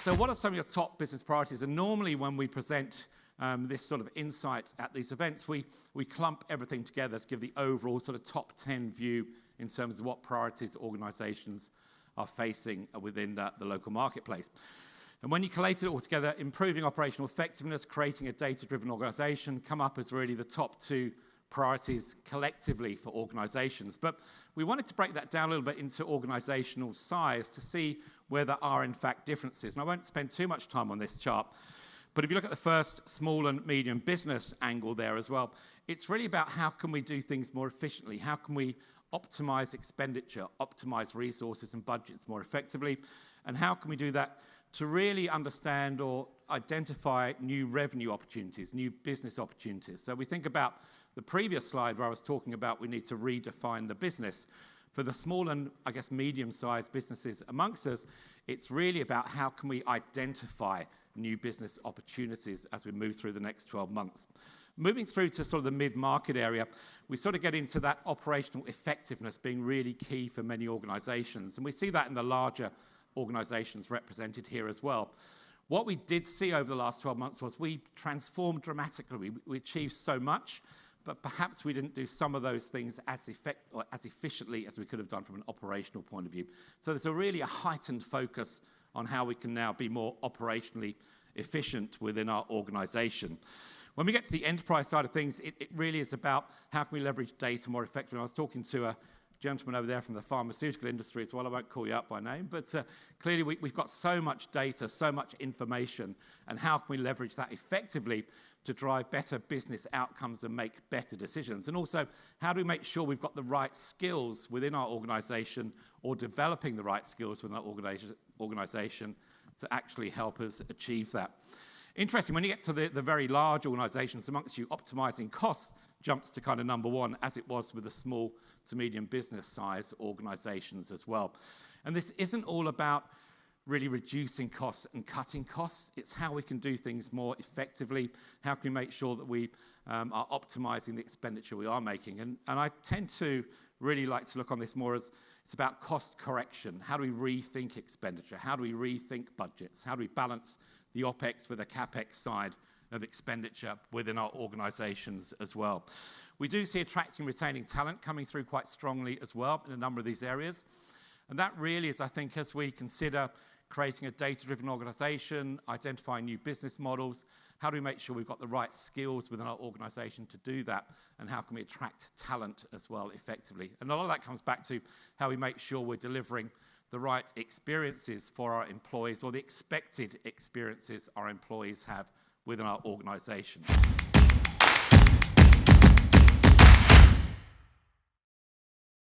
So what are some of your top business priorities? And normally when we present this sort of insight at these events, we clump everything together to give the overall sort of top 10 view in terms of what priorities organisations are facing within the local marketplace. And when you collate it all together, improving operational effectiveness, creating a data-driven organisation come up as really the top 2 priorities collectively for organisations. But we wanted to break that down a little bit into organisational size to see where there are in fact differences. And I won't spend too much time on this chart, but if you look at the first small and medium business angle there as well, it's really about how can we do things more efficiently? How can we optimise expenditure, optimise resources and budgets more effectively? And how can we do that to really understand or identify new revenue opportunities, new business opportunities? So we think about the previous slide where I was talking about we need to redefine the business. For the small and, I guess, medium-sized businesses amongst us, it's really about how can we identify new business opportunities as we move through the next 12 months. Moving through to sort of the mid-market area, we sort of get into that operational effectiveness being really key for many organisations. And we see that in the larger organisations represented here as well. What we did see over the last 12 months was we transformed dramatically. We achieved so much, but perhaps we didn't do some of those things as efficiently as we could have done from an operational point of view. So there's a heightened focus on how we can now be more operationally efficient within our organisation. When we get to the enterprise side of things, it really is about how can we leverage data more effectively. I was talking to a gentleman over there from the pharmaceutical industry as well. I won't call you up by name, but clearly we've got so much data, so much information, and how can we leverage that effectively to drive better business outcomes and make better decisions? And also, how do we make sure we've got the right skills within our organisation or developing the right skills within our organisation to actually help us achieve that? Interesting, when you get to the very large organisations amongst you, optimising costs jumps to kind of number 1, as it was with the small to medium business size organisations as well. And this isn't all about really reducing costs and cutting costs. It's how we can do things more effectively. How can we make sure that we are optimising the expenditure we are making? And I tend to really like to look on this more as it's about cost correction. How do we rethink expenditure? How do we rethink budgets? How do we balance the OPEX with the CAPEX side of expenditure within our organisations as well? We do see attracting and retaining talent coming through quite strongly as well in a number of these areas. And that really is, I think, as we consider creating a data-driven organisation, identifying new business models, how do we make sure we've got the right skills within our organisation to do that, and how can we attract talent as well effectively? And a lot of that comes back to how we make sure we're delivering the right experiences for our employees, or the expected experiences our employees have within our organisation.